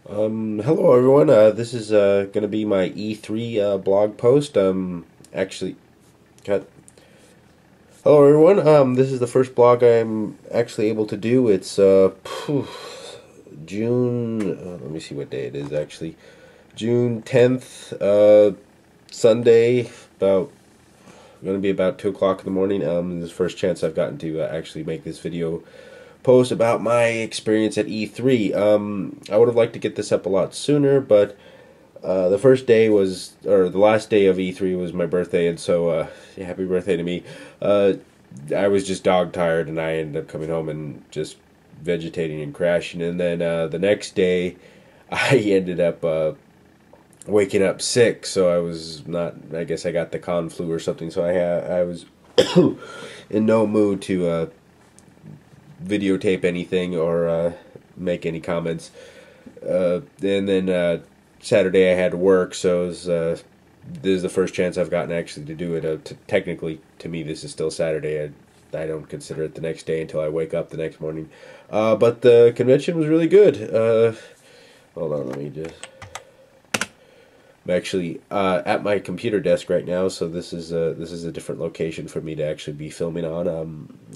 Hello everyone. This is going to be my E3 blog post. Actually, cut. Hello everyone. This is the first blog I'm actually able to do. It's June. Let me see what day it is. Actually, June 10th, Sunday. About going to be about 2 o'clock in the morning. This is the first chance I've gotten to actually make this video post about my experience at E3. I would have liked to get this up a lot sooner, but the first day was, or the last day of E3 was my birthday, and so yeah, happy birthday to me. I was just dog tired, and I ended up coming home and just vegetating and crashing. And then the next day, I ended up waking up sick, so I was not. I guess I got the con flu or something. So I was in no mood to videotape anything or make any comments. And then Saturday I had to work, so it was, this is the first chance I've gotten actually to do it. Technically, to me, this is still Saturday. I don't consider it the next day until I wake up the next morning. But the convention was really good. Hold on, let me just... I'm actually at my computer desk right now, so this is a different location for me to actually be filming on.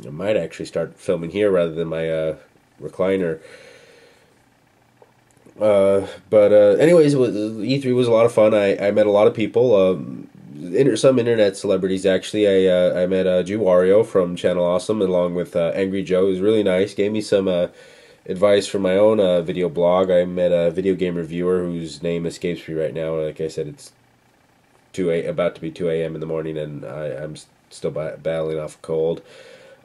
I might actually start filming here rather than my recliner. But anyways, E3 was a lot of fun. I met a lot of people. Some internet celebrities actually. I met Jew Wario from Channel Awesome along with Angry Joe. It was really nice. Gave me some advice for my own video blog. I met a video game reviewer whose name escapes me right now. Like I said, it's about to be 2 a.m. in the morning, and I'm still battling off a cold.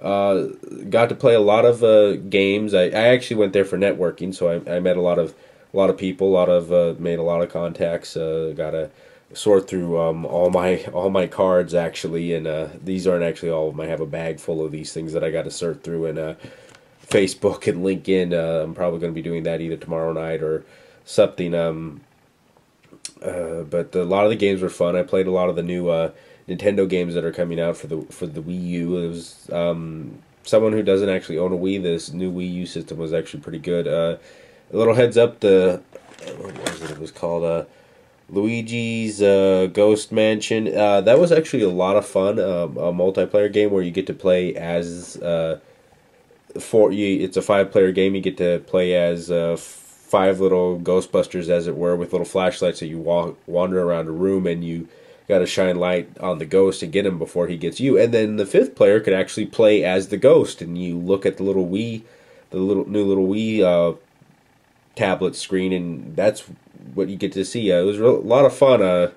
Got to play a lot of games. I actually went there for networking, so I met a lot of people, made a lot of contacts. Got to sort through all my cards actually, and these aren't actually all of them. I have a bag full of these things that I got to sort through, and Facebook and LinkedIn. I'm probably going to be doing that either tomorrow night or something. But a lot of the games were fun. I played a lot of the new Nintendo games that are coming out for the Wii U. It was someone who doesn't actually own a Wii. This new Wii U system was actually pretty good. A little heads up: what was it? It was called Luigi's Ghost Mansion. That was actually a lot of fun. A multiplayer game where you get to play as it's a 5-player game. You get to play as 5 little Ghostbusters, as it were, with little flashlights that you wander around a room, and you got to shine light on the ghost and get him before he gets you. And then the 5th player could actually play as the ghost, and you look at the little Wii, new little Wii tablet screen, and that's what you get to see. It was a lot of fun.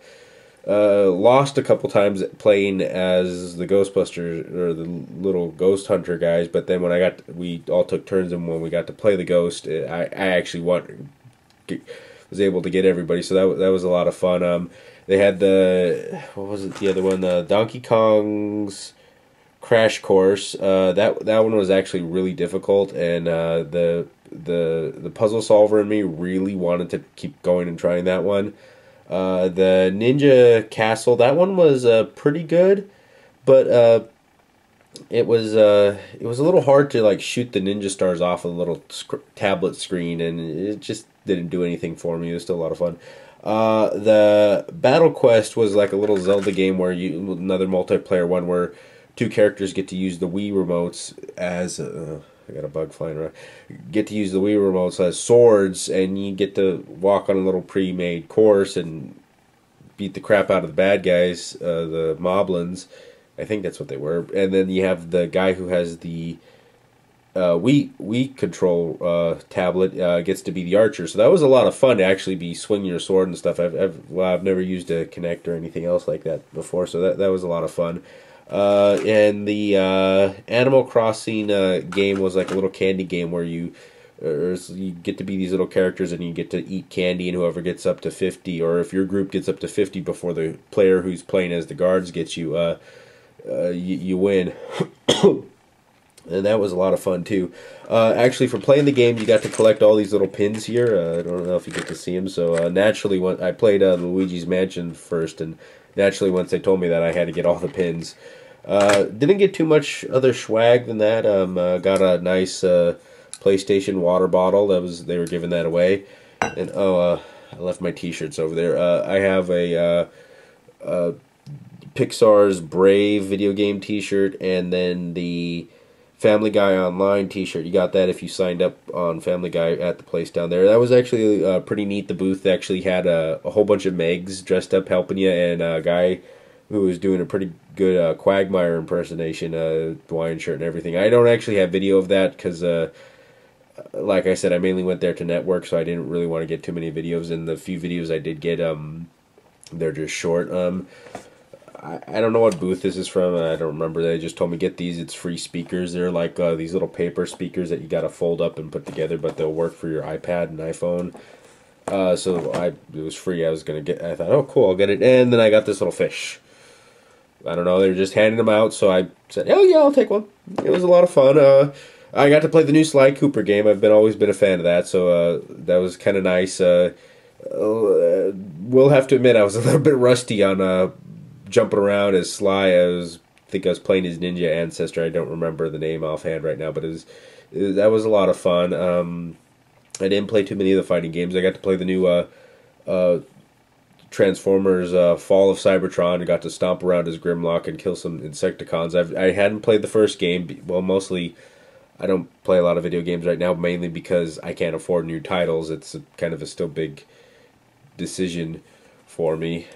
Lost a couple times playing as the Ghostbusters or the little ghost hunter guys, but then when we all took turns, and when we got to play the ghost, I actually was able to get everybody, so that was a lot of fun. They had what was it, the other one, Donkey Kong's Crash Course. That one was actually really difficult, and the puzzle solver in me really wanted to keep going and trying that one. The Ninja Castle, that one was pretty good, but it was a little hard to like shoot the ninja stars off of the little tablet screen, and it just didn't do anything for me. It was still a lot of fun. The Battle Quest was like a little Zelda game where another multiplayer one where 2 characters get to use the Wii remotes as I got a bug flying around. Get to use the Wii remotes as swords, and you get to walk on a little pre-made course and beat the crap out of the bad guys, the moblins. I think that's what they were. And then you have the guy who has the Wii control tablet gets to be the archer. So that was a lot of fun to actually be swinging your sword and stuff. I've never used a Kinect or anything else like that before, so that was a lot of fun. And the Animal Crossing game was like a little candy game where you get to be these little characters, and you get to eat candy, and whoever gets up to 50, or if your group gets up to 50 before the player who's playing as the guards gets you, you win. And that was a lot of fun too. Actually, for playing the game, you got to collect all these little pins here. I don't know if you get to see them. So naturally, when I played Luigi's Mansion first, and naturally, once they told me that, I had to get all the pins. Didn't get too much other swag than that. Got a nice PlayStation water bottle. They were giving that away. And I left my T-shirts over there. I have a Pixar's Brave video game T-shirt, and then the Family Guy Online T-shirt. You got that if you signed up on Family Guy at the place down there. That was actually pretty neat. The booth actually had a whole bunch of Megs dressed up helping you, and a guy who was doing a pretty good Quagmire impersonation, Hawaiian shirt and everything. I don't actually have video of that because, like I said, I mainly went there to network, so I didn't really want to get too many videos. And the few videos I did get, they're just short. I don't know what booth this is from. I don't remember. They just told me get these. It's free speakers. They're like these little paper speakers that you got to fold up and put together, but they'll work for your iPad and iPhone. So it was free. I thought, oh cool, I'll get it. And then I got this little fish. I don't know. They were just handing them out, so I said, oh yeah, I'll take one. It was a lot of fun. I got to play the new Sly Cooper game. I've always been a fan of that, so that was kind of nice. We'll have to admit I was a little bit rusty on jumping around as Sly. I think I was playing his ninja ancestor. I don't remember the name offhand right now, but that was a lot of fun. I didn't play too many of the fighting games. I got to play the new Transformers Fall of Cybertron. I got to stomp around as Grimlock and kill some Insecticons. I hadn't played the first game. Well, mostly I don't play a lot of video games right now, mainly because I can't afford new titles. It's kind of a still big decision for me.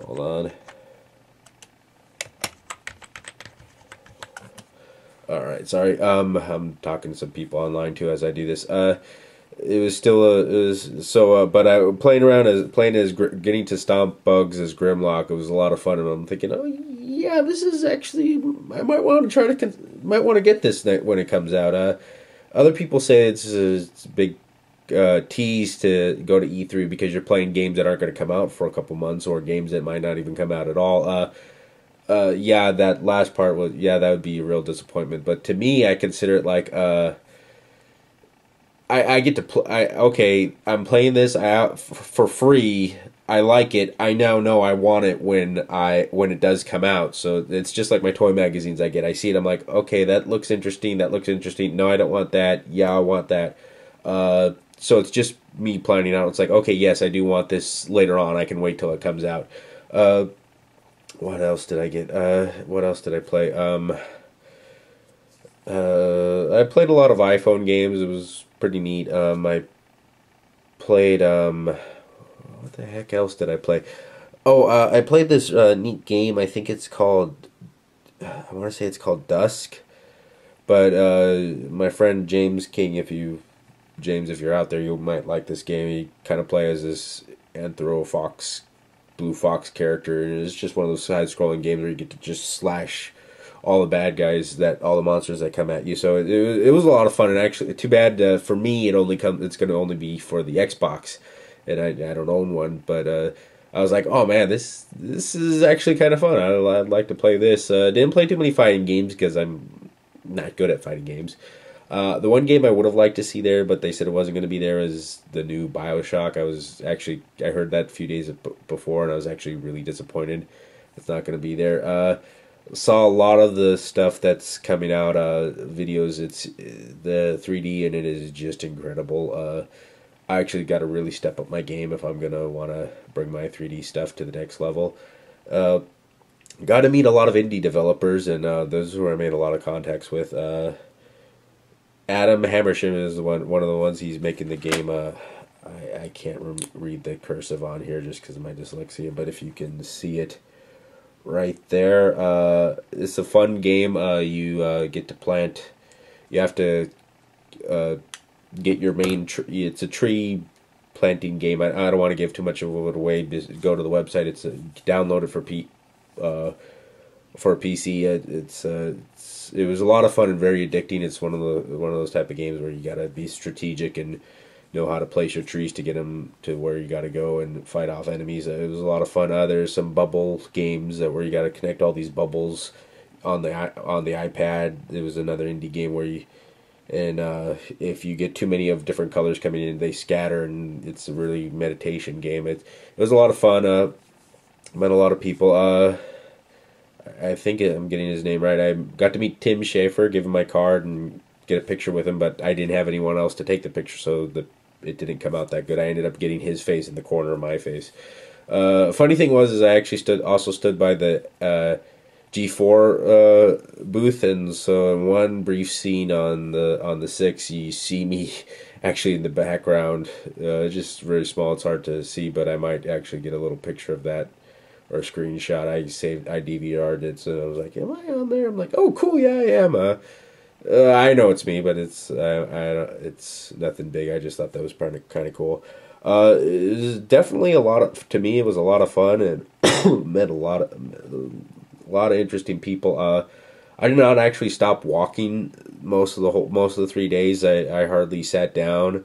Hold on. Alright, sorry. I'm talking to some people online too as I do this. It was still but I playing as getting to stomp bugs as Grimlock. It was a lot of fun, and I'm thinking, oh yeah, this is actually, I might want to get this when it comes out. Other people say it's a big tease to go to E3 because you're playing games that aren't going to come out for a couple months, or games that might not even come out at all. Yeah, that last part that would be a real disappointment. But to me, I consider it like I get to play. Okay, I'm playing this for free. I like it. I now know I want it when it does come out. So it's just like my toy magazines I get. I see it. I'm like, okay, that looks interesting. That looks interesting. No, I don't want that. Yeah, I want that. So it's just me planning out. It's like, okay, yes, I do want this later on. I can wait till it comes out. What else did I get? What else did I play? I played a lot of iPhone games. It was pretty neat. I played, what the heck else did I play? Oh, I played this neat game. I think it's called, I want to say it's called Dusk. But my friend James King, if you're out there, you might like this game. You kind of play as this blue fox character, and it's just one of those side-scrolling games where you get to just slash all the bad guys, all the monsters that come at you. So it was a lot of fun, and actually, too bad for me. It's going to only be for the Xbox, and I don't own one. But I was like, oh man, this is actually kind of fun. I'd like to play this. Didn't play too many fighting games because I'm not good at fighting games. The one game I would have liked to see there, but they said it wasn't going to be there, is the new BioShock. I heard that a few days before, and I was actually really disappointed. It's not going to be there. Saw a lot of the stuff that's coming out, videos. It's the 3D, and it is just incredible. I actually got to really step up my game if I'm going to want to bring my 3D stuff to the next level. Got to meet a lot of indie developers, and those who I made a lot of contacts with. Adam Hammershim is one of the ones. He's making the game. I can't read the cursive on here just because of my dyslexia, but if you can see it right there, it's a fun game. You get to plant. You have to get your main tree. It's a tree planting game. I don't want to give too much of it away. Just go to the website. It's download it for a PC. It was a lot of fun and very addicting. It's one of those type of games where you gotta be strategic and know how to place your trees to get them to where you gotta go and fight off enemies. It was a lot of fun. There's some bubble games where you gotta connect all these bubbles on the iPad. There was another indie game where if you get too many of different colors coming in, they scatter, and it's a really meditation game. It was a lot of fun. Met a lot of people. I think I'm getting his name right. I got to meet Tim Schafer, give him my card, and get a picture with him, but I didn't have anyone else to take the picture, so it didn't come out that good. I ended up getting his face in the corner of my face. Funny thing was, is I actually stood by the G4 booth, and so in one brief scene on the 6, you see me actually in the background, just very small. It's hard to see, but I might actually get a little picture of that or a screenshot. I DVR'd it, so I was like, "Am I on there?" I'm like, "Oh, cool, yeah, I am." I know it's me, but it's nothing big. I just thought that was kind of cool. It was definitely to me. It was a lot of fun and met a lot of interesting people. I did not actually stop walking most of the 3 days. I hardly sat down.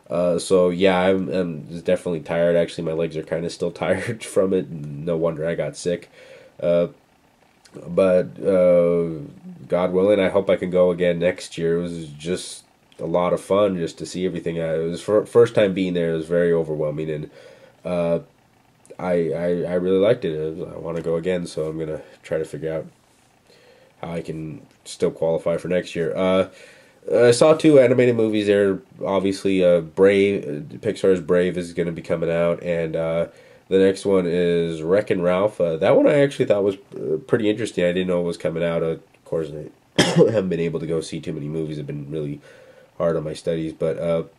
So yeah, I'm definitely tired. Actually, my legs are kind of still tired from it. No wonder I got sick. But God willing, I hope I can go again next year. It was just a lot of fun just to see everything. It was first time being there. It was very overwhelming, and I really liked it. I want to go again, so I'm gonna try to figure out how I can still qualify for next year. I saw 2 animated movies there. Obviously, Pixar's Brave is going to be coming out, and the next one is Wreck-It Ralph. That one I actually thought was pretty interesting. I didn't know it was coming out. Of course, I haven't been able to go see too many movies. I've been really hard on my studies, but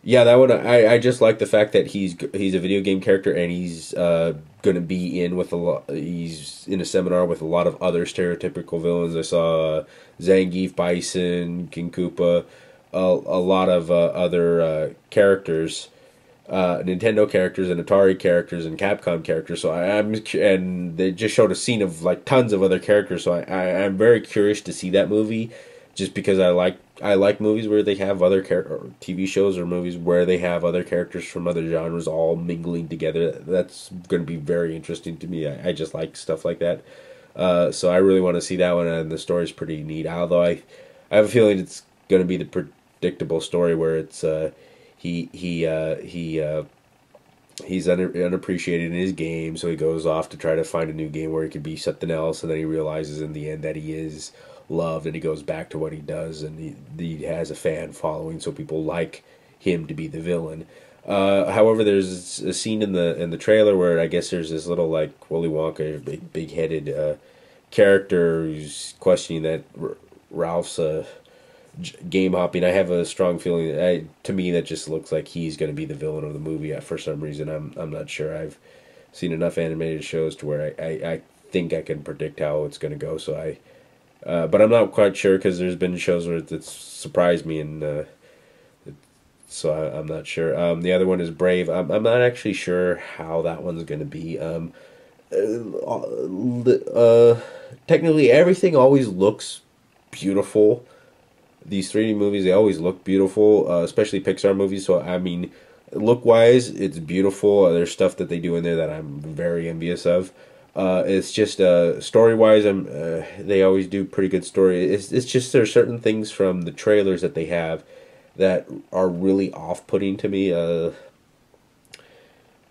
yeah, that one I just like the fact that he's a video game character, and he's going to be in with a lot. He's in a seminar with a lot of other stereotypical villains. I saw Zangief, Bison, King Koopa, a lot of other characters. Nintendo characters and Atari characters and Capcom characters. So and they just showed a scene of like tons of other characters. So I'm very curious to see that movie, just because I like movies where they have other or TV shows or movies where they have other characters from other genres all mingling together. That's going to be very interesting to me. I just like stuff like that. So I really want to see that one, and the story's pretty neat. Although I have a feeling it's going to be the predictable story where it's he's unappreciated in his game, so he goes off to try to find a new game where he could be something else, and then he realizes in the end that he is loved, and he goes back to what he does, and he has a fan following, so people like him to be the villain. However, there's a scene in the trailer where I guess there's this little like Willy Wonka, big headed character who's questioning that Ralph's game hopping. I have a strong feeling that to me that just looks like he's going to be the villain of the movie. For some reason, I'm not sure. I've seen enough animated shows to where I think I can predict how it's going to go. So but I'm not quite sure because there's been shows where it's surprised me, and so I'm not sure. The other one is Brave. I'm not actually sure how that one's going to be. Technically, everything always looks beautiful. These 3D movies, they always look beautiful, especially Pixar movies. So, I mean, look-wise, it's beautiful. There's stuff that they do in there that I'm very envious of. It's just story-wise, they always do pretty good story. It's just there's certain things from the trailers that they have that are really off-putting to me.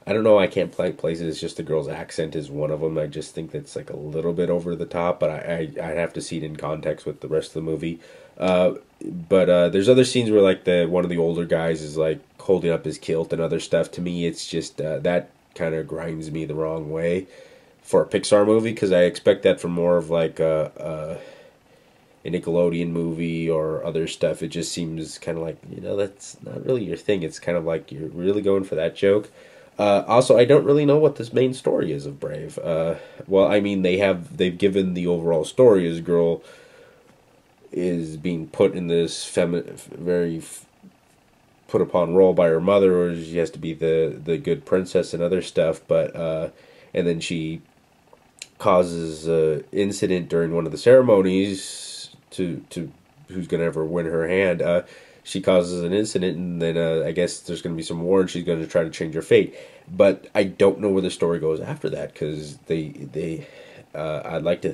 I don't know. I can't place it. It's just the girl's accent is one of them. I just think that's like a little bit over the top, but I'd have to see it in context with the rest of the movie. But there's other scenes where like one of the older guys is like holding up his kilt and other stuff. To me, it's just that kind of grinds me the wrong way for a Pixar movie, because I expect that from more of like a Nickelodeon movie or other stuff. It just seems kind of like, that's not really your thing. It's kind of like you're really going for that joke. Also, I don't really know what this main story is of Brave. Well, I mean, they've given the overall story. This girl is being put in this very put upon role by her mother, or she has to be the good princess and other stuff. But and then she causes an incident during one of the ceremonies to who's gonna ever win her hand. She causes an incident, and then I guess there's going to be some war, and she's going to try to change her fate. But I don't know where the story goes after that, because I'd like to.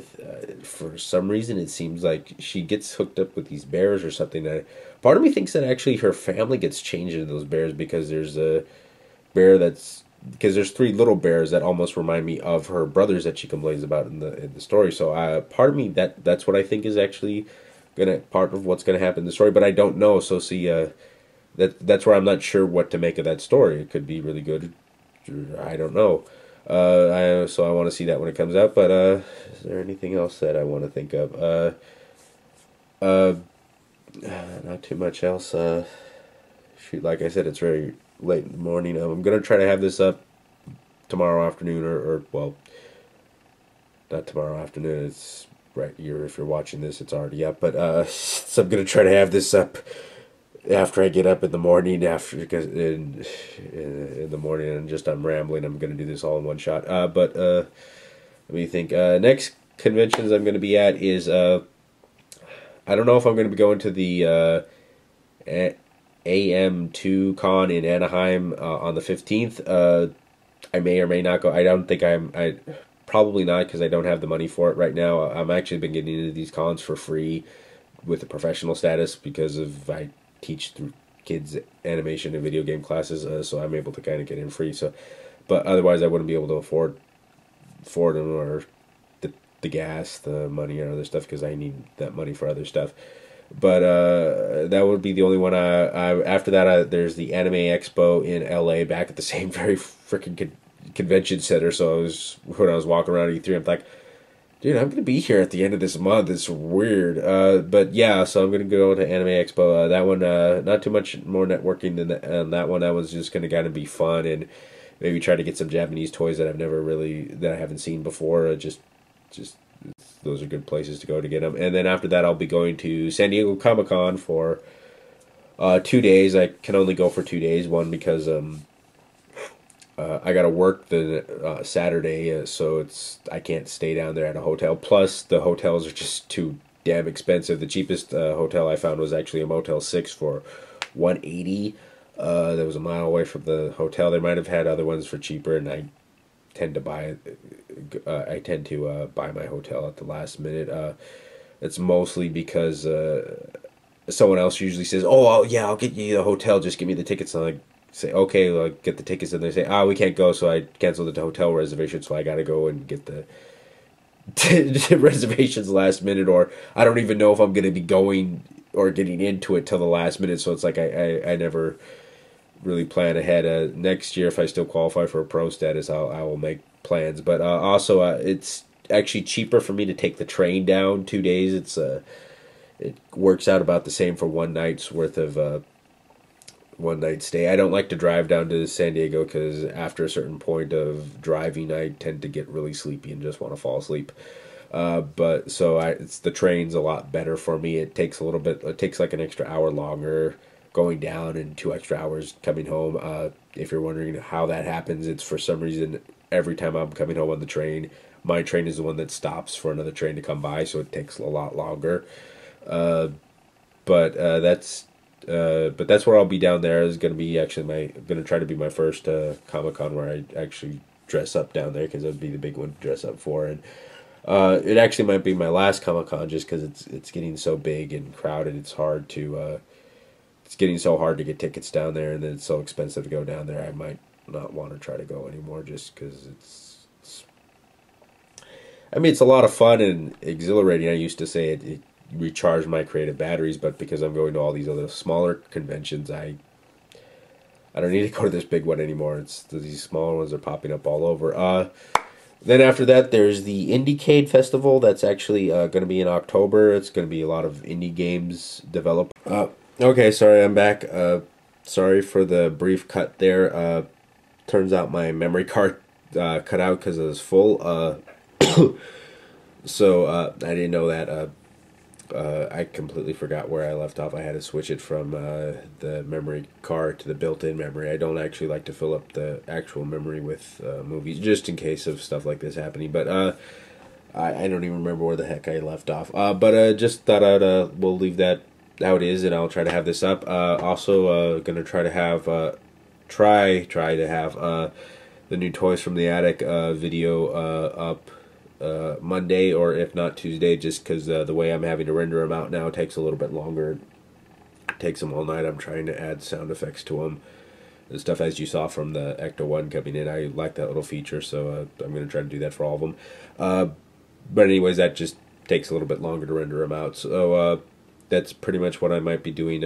For some reason, it seems like she gets hooked up with these bears or something. Part of me thinks that actually her family gets changed into those bears, because there's a bear because there's 3 little bears that almost remind me of her brothers that she complains about in the story. So part of me that's what I think is actually part of what's gonna happen in the story, but I don't know. So see, that's where I'm not sure what to make of that story. It could be really good. I don't know. So I want to see that when it comes out. But is there anything else that I want to think of? Uh, Not too much else. Shoot, like I said, it's very late in the morning. I'm gonna try to have this up tomorrow afternoon, or well, not tomorrow afternoon. It's right here. If you're watching this, it's already up. But so I'm gonna try to have this up after I get up in the morning. After because in the morning, and just I'm rambling. I'm gonna do this all in one shot. But let me think. Next conventions I'm gonna be at is I don't know if I'm gonna be going to the AM2 Con in Anaheim on the 15th. I may or may not go. I don't think I probably not because I don't have the money for it right now. I'm actually been getting into these cons for free with a professional status because of I teach through kids animation and video game classes, so I'm able to kind of get in free. So, but otherwise I wouldn't be able to afford them or the gas, the money, or other stuff because I need that money for other stuff. But that would be the only one. After that, there's the Anime Expo in LA back at the same very freaking convention center. So when I was walking around E3, I'm like, dude, I'm gonna be here at the end of this month. It's weird. But yeah, so I'm gonna go to Anime Expo. That one, not too much more networking than that one. That was just gonna kind of be fun and maybe try to get some Japanese toys that I haven't seen before. Just those are good places to go to get them. And then after that, I'll be going to San Diego Comic-Con for 2 days. I can only go for 2 days. One, because I got to work the Saturday, so I can't stay down there at a hotel. Plus, the hotels are just too damn expensive. The cheapest hotel I found was actually a Motel 6 for $180. That was a mile away from the hotel. They might have had other ones for cheaper, and I tend to buy buy my hotel at the last minute. It's mostly because someone else usually says, "Oh, yeah, I'll get you the hotel. Just give me the tickets." And I say, "Okay, well, I'll get the tickets." And they say, "We can't go." So I canceled the hotel reservation. So I got to go and get the reservations last minute, or I don't even know if I'm going to be going or getting into it till the last minute. So it's like I never really plan ahead. Next year, if I still qualify for a pro status, I will make plans. But also, it's actually cheaper for me to take the train down 2 days. It works out about the same for one night's worth of one night stay. I don't like to drive down to San Diego because after a certain point of driving, I tend to get really sleepy and just want to fall asleep. But so it's the train's a lot better for me. It takes a little bit. It takes like an extra hour longer going down and 2 extra hours coming home. If you're wondering how that happens, it's for some reason every time I'm coming home on the train, my train is the one that stops for another train to come by, so it takes a lot longer. That's where I'll be down there. Is going to be actually going to try to be my first Comic-Con where I actually dress up down there because that'd be the big one to dress up for. And it actually might be my last Comic-Con just because it's getting so big and crowded. It's getting so hard to get tickets down there, and then it's so expensive to go down there. I might not want to try to go anymore just because I mean, it's a lot of fun and exhilarating. I used to say it recharged my creative batteries, but because I'm going to all these other smaller conventions, I don't need to go to this big one anymore. These smaller ones are popping up all over. Then after that, there's the Indiecade Festival. That's actually going to be in October. It's going to be a lot of indie games developed. Okay, sorry, I'm back. Sorry for the brief cut there. Turns out my memory card cut out because it was full. So I didn't know that. I completely forgot where I left off. I had to switch it from the memory card to the built-in memory. I don't actually like to fill up the actual memory with movies, just in case of stuff like this happening. But I don't even remember where the heck I left off. But just thought we'll leave that how it is, and I'll try to have this up. Also, gonna try to have try to have the new Toys from the Attic video up Monday, or if not Tuesday, just because the way I'm having to render them out now takes a little bit longer. It takes them all night. I'm trying to add sound effects to them and stuff, as you saw from the Ecto 1 coming in. I like that little feature, so I'm going to try to do that for all of them. But anyways, that just takes a little bit longer to render them out. So that's pretty much what I might be doing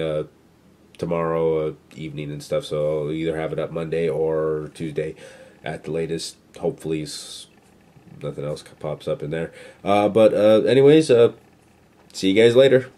tomorrow evening and stuff. So I'll either have it up Monday or Tuesday at the latest. Hopefully, nothing else pops up in there. But anyways, see you guys later.